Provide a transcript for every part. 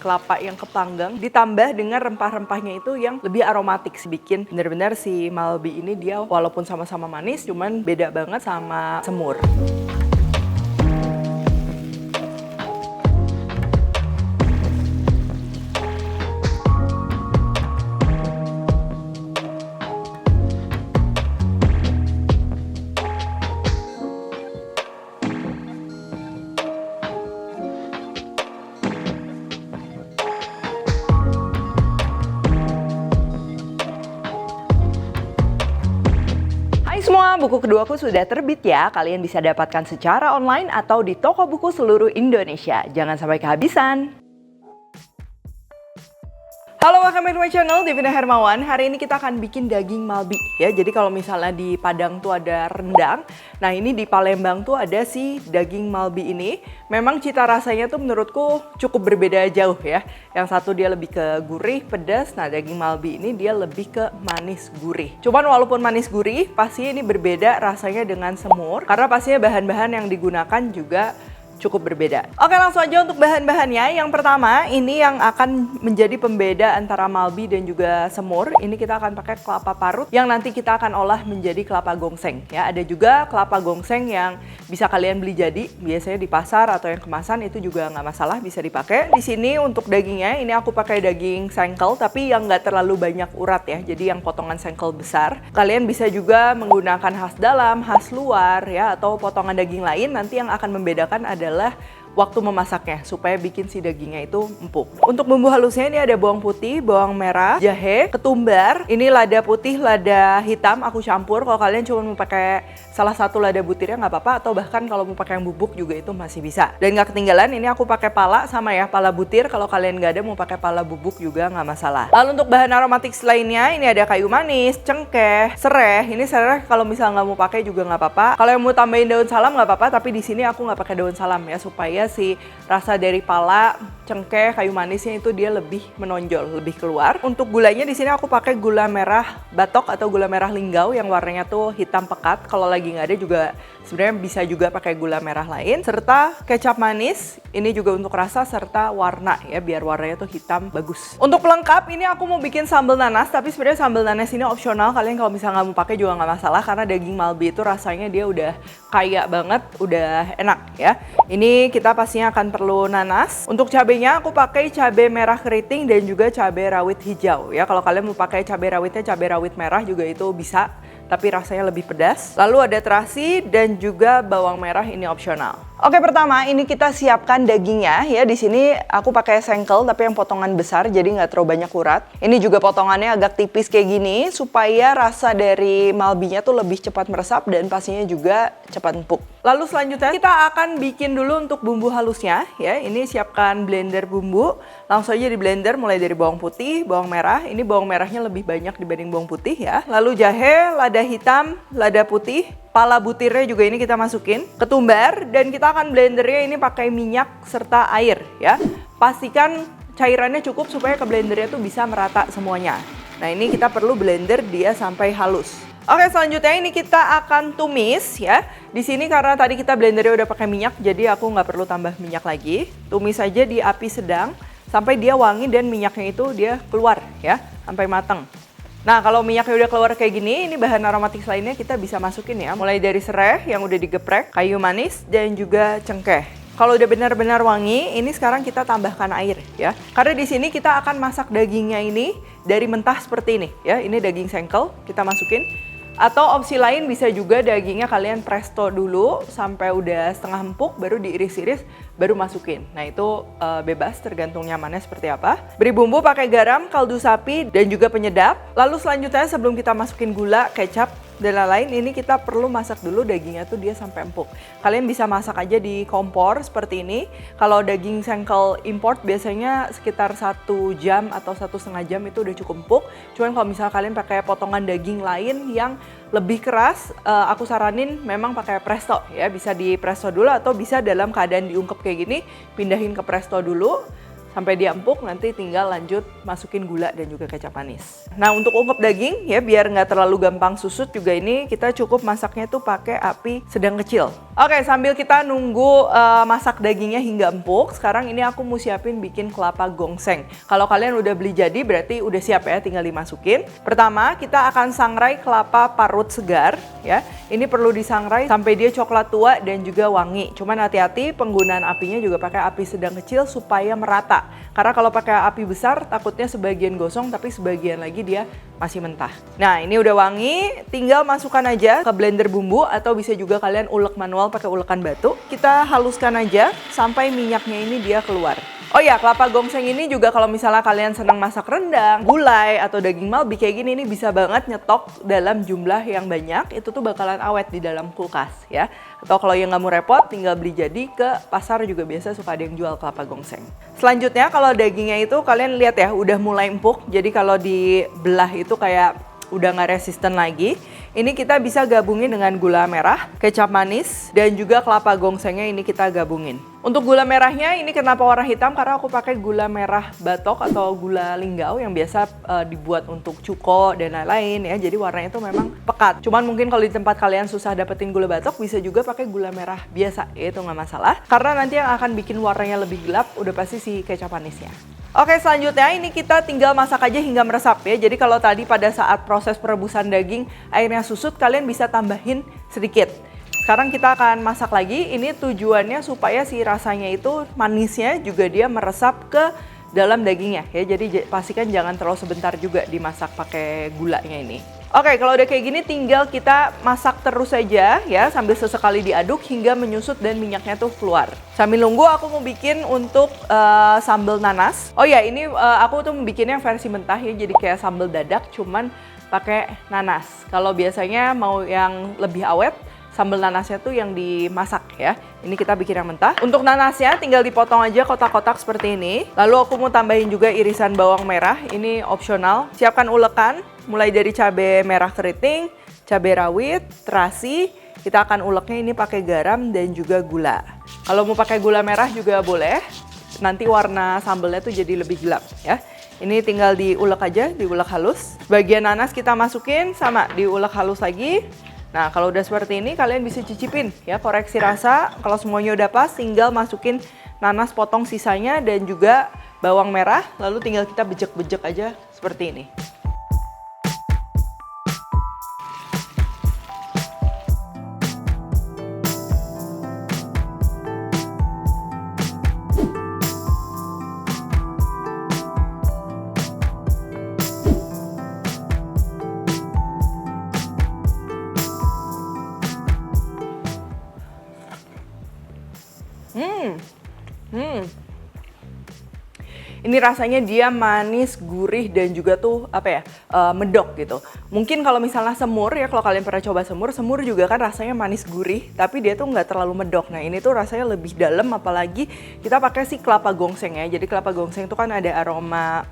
kelapa yang kepanggang ditambah dengan rempah-rempahnya itu yang lebih aromatik, bikin bener-bener si Malbi ini dia walaupun sama-sama manis cuman beda banget sama semur. Semua buku keduaku sudah terbit ya, kalian bisa dapatkan secara online atau di toko buku seluruh Indonesia. Jangan sampai kehabisan. Halo, welcome back to my channel, Devina Hermawan. Hari ini kita akan bikin daging Malbi ya. Jadi kalau misalnya di Padang tuh ada rendang, nah ini di Palembang tuh ada si daging Malbi ini. Memang cita rasanya tuh menurutku cukup berbeda jauh ya. Yang satu dia lebih ke gurih, pedas. Nah daging Malbi ini dia lebih ke manis gurih. Cuman walaupun manis gurih, pasti ini berbeda rasanya dengan semur. Karena pastinya bahan-bahan yang digunakan juga cukup berbeda. Oke, langsung aja untuk bahan-bahannya. Yang pertama, ini yang akan menjadi pembeda antara Malbi dan juga semur. Ini kita akan pakai kelapa parut yang nanti kita akan olah menjadi kelapa gongseng ya. Ada juga kelapa gongseng yang bisa kalian beli jadi, biasanya di pasar atau yang kemasan itu juga nggak masalah, bisa dipakai. Di sini untuk dagingnya, ini aku pakai daging sengkel tapi yang nggak terlalu banyak urat ya. Jadi yang potongan sengkel besar. Kalian bisa juga menggunakan khas dalam, khas luar ya, atau potongan daging lain. Nanti yang akan membedakan adalah waktu memasaknya supaya bikin si dagingnya itu empuk. Untuk bumbu halusnya ini ada bawang putih, bawang merah, jahe, ketumbar. Ini lada putih, lada hitam aku campur. Kalau kalian cuma mau pakai salah satu lada butirnya nggak apa-apa, atau bahkan kalau mau pakai yang bubuk juga itu masih bisa. Dan nggak ketinggalan ini aku pakai pala sama ya, pala butir. Kalau kalian nggak ada mau pakai pala bubuk juga nggak masalah. Lalu untuk bahan aromatik lainnya ini ada kayu manis, cengkeh, sereh. Ini sereh kalau misalnya nggak mau pakai juga nggak apa-apa. Kalau yang mau tambahin daun salam nggak apa-apa, tapi di sini aku nggak pakai daun salam ya, supaya si rasa dari pala, cengkeh, kayu manisnya itu dia lebih menonjol, lebih keluar. Untuk gulanya di sini aku pakai gula merah batok atau gula merah linggau yang warnanya tuh hitam pekat. Kalau lagi nggak ada juga sebenarnya bisa juga pakai gula merah lain, serta kecap manis. Ini juga untuk rasa serta warna ya, biar warnanya tuh hitam bagus. Untuk pelengkap ini aku mau bikin sambal nanas, tapi sebenarnya sambal nanas ini opsional. Kalian kalau misalnya nggak mau pakai juga nggak masalah, karena daging Malbi itu rasanya dia udah kaya banget, udah enak ya. Ini kita pastinya akan perlu nanas. Untuk cabenya aku pakai cabai merah keriting dan juga cabai rawit hijau ya. Kalau kalian mau pakai cabai rawitnya cabai rawit merah juga itu bisa, tapi rasanya lebih pedas. Lalu ada terasi dan juga bawang merah, ini opsional. Oke, pertama ini kita siapkan dagingnya ya. Di sini aku pakai sengkel tapi yang potongan besar, jadi nggak terlalu banyak urat. Ini juga potongannya agak tipis kayak gini supaya rasa dari Malbinya tuh lebih cepat meresap dan pastinya juga cepat empuk. Lalu selanjutnya kita akan bikin dulu untuk bumbu halusnya ya. Ini siapkan blender bumbu. Langsung aja di blender mulai dari bawang putih, bawang merah. Ini bawang merahnya lebih banyak dibanding bawang putih ya. Lalu jahe, lada hitam, lada putih, pala butirnya juga ini kita masukin, ketumbar, dan kita akan blendernya ini pakai minyak serta air ya. Pastikan cairannya cukup supaya ke blendernya tuh bisa merata semuanya. Nah ini kita perlu blender dia sampai halus. Oke, selanjutnya ini kita akan tumis ya. Di sini karena tadi kita blendernya udah pakai minyak, jadi aku nggak perlu tambah minyak lagi. Tumis aja di api sedang sampai dia wangi dan minyaknya itu dia keluar ya, sampai matang. Nah kalau minyaknya udah keluar kayak gini, ini bahan aromatik lainnya kita bisa masukin ya. Mulai dari sereh yang udah digeprek, kayu manis, dan juga cengkeh. Kalau udah benar-benar wangi, ini sekarang kita tambahkan air ya. Karena di sini kita akan masak dagingnya ini dari mentah seperti ini ya. Ini daging sengkel, kita masukin. Atau opsi lain bisa juga dagingnya kalian presto dulu sampai udah setengah empuk, baru diiris-iris, baru masukin. Nah itu bebas tergantung nyamannya seperti apa. Beri bumbu pakai garam, kaldu sapi, dan juga penyedap. Lalu selanjutnya sebelum kita masukin gula, kecap, dan lain-lain, ini kita perlu masak dulu dagingnya tuh dia sampai empuk. Kalian bisa masak aja di kompor seperti ini. Kalau daging sengkel import biasanya sekitar 1 jam atau 1,5 jam itu udah cukup empuk. Cuman kalau misalnya kalian pakai potongan daging lain yang lebih keras, aku saranin memang pakai presto ya. Bisa di presto dulu atau bisa dalam keadaan diungkep kayak gini, pindahin ke presto dulu. sampai dia empuk, nanti tinggal lanjut masukin gula dan juga kecap manis. Nah, untuk ungkep daging ya biar nggak terlalu gampang susut juga ini kita cukup masaknya tuh pakai api sedang kecil. Oke, sambil kita nunggu masak dagingnya hingga empuk, sekarang ini aku mau siapin bikin kelapa gongseng. Kalau kalian udah beli jadi berarti udah siap ya, tinggal dimasukin. Pertama, kita akan sangrai kelapa parut segar ya. Ini perlu disangrai sampai dia coklat tua dan juga wangi. Cuman hati-hati penggunaan apinya juga pakai api sedang kecil supaya merata. Karena kalau pakai api besar takutnya sebagian gosong tapi sebagian lagi dia masih mentah. Nah, ini udah wangi, tinggal masukkan aja ke blender bumbu atau bisa juga kalian ulek manual pakai ulekan batu. Kita haluskan aja sampai minyaknya ini dia keluar. Oh ya, kelapa gongseng ini juga kalau misalnya kalian senang masak rendang, gulai, atau daging malbi kayak gini, ini bisa banget nyetok dalam jumlah yang banyak. Itu tuh bakalan awet di dalam kulkas ya. Atau kalau yang nggak mau repot, tinggal beli jadi ke pasar juga biasa suka ada yang jual kelapa gongseng. Selanjutnya kalau dagingnya itu kalian lihat ya, udah mulai empuk. Jadi kalau dibelah itu kayak udah nggak resisten lagi. Ini kita bisa gabungin dengan gula merah, kecap manis, dan juga kelapa gongsengnya ini kita gabungin. Untuk gula merahnya ini kenapa warna hitam? Karena aku pakai gula merah batok atau gula linggau yang biasa dibuat untuk cuko dan lain-lain ya. Jadi warnanya itu memang pekat. Cuman mungkin kalau di tempat kalian susah dapetin gula batok, bisa juga pakai gula merah biasa. Ya, itu nggak masalah. Karena nanti yang akan bikin warnanya lebih gelap udah pasti si kecap manisnya. Oke, selanjutnya ini kita tinggal masak aja hingga meresap ya. Jadi kalau tadi pada saat proses perebusan daging airnya susut, kalian bisa tambahin sedikit. Sekarang kita akan masak lagi. Ini tujuannya supaya si rasanya itu manisnya juga dia meresap ke dalam dagingnya ya. Jadi pastikan jangan terlalu sebentar juga dimasak pakai gulanya ini. Oke, kalau udah kayak gini tinggal kita masak terus saja ya sambil sesekali diaduk hingga menyusut dan minyaknya tuh keluar. Sambil nunggu aku mau bikin untuk sambal nanas. Oh ya, ini aku tuh bikinnya versi mentah ya, jadi kayak sambal dadak cuman pakai nanas. Kalau biasanya mau yang lebih awet, sambal nanasnya tuh yang dimasak ya. Ini kita bikin yang mentah. Untuk nanasnya tinggal dipotong aja kotak-kotak seperti ini. Lalu aku mau tambahin juga irisan bawang merah. Ini opsional. Siapkan ulekan, mulai dari cabai merah keriting, cabai rawit, terasi. Kita akan uleknya ini pakai garam dan juga gula. Kalau mau pakai gula merah juga boleh. Nanti warna sambalnya tuh jadi lebih gelap ya. Ini tinggal diulek aja, diulek halus. Bagian nanas kita masukin sama diulek halus lagi. Nah, kalau udah seperti ini kalian bisa cicipin ya, koreksi rasa. Kalau semuanya udah pas, tinggal masukin nanas potong sisanya dan juga bawang merah. Lalu tinggal kita bejek-bejek aja seperti ini. Ini rasanya dia manis, gurih, dan juga tuh medok gitu. Mungkin kalau misalnya semur ya, kalau kalian pernah coba semur juga kan rasanya manis gurih, tapi dia tuh nggak terlalu medok. Nah, ini tuh rasanya lebih dalam, apalagi kita pakai si kelapa gongseng ya. Jadi kelapa gongseng itu kan ada aroma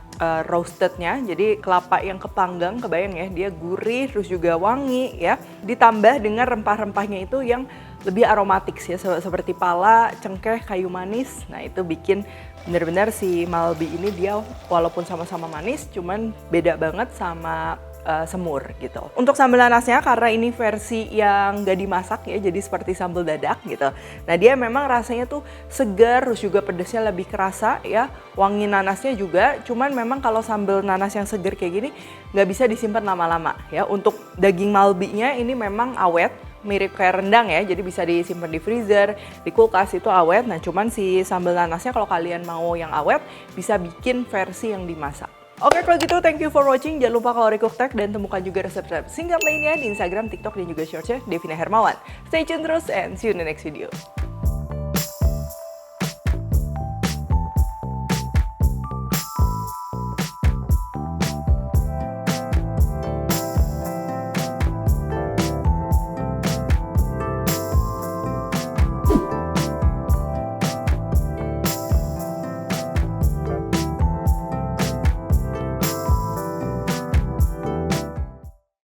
roastednya, jadi kelapa yang kepanggang, kebayang ya, dia gurih terus juga wangi ya. Ditambah dengan rempah-rempahnya itu yang lebih aromatik ya, seperti pala, cengkeh, kayu manis. Nah, itu bikin benar-benar si malbi ini dia walaupun sama-sama manis, cuman beda banget sama semur gitu. Untuk sambal nanasnya karena ini versi yang gak dimasak ya, jadi seperti sambal dadak gitu. Nah, dia memang rasanya tuh segar, terus juga pedasnya lebih kerasa ya, wangi nanasnya juga. Cuman memang kalau sambal nanas yang segar kayak gini nggak bisa disimpan lama-lama ya. Untuk daging malbinya ini memang awet, mirip kayak rendang ya, jadi bisa disimpan di freezer, di kulkas itu awet. Nah, cuman si sambal nanasnya kalau kalian mau yang awet bisa bikin versi yang dimasak. Oke, kalau gitu thank you for watching. Jangan lupa kalau Cook Tech dan temukan juga resep-resep singkat lainnya di Instagram, TikTok, dan juga Shortsnya Devina Hermawan. Stay tune terus and see you in the next video.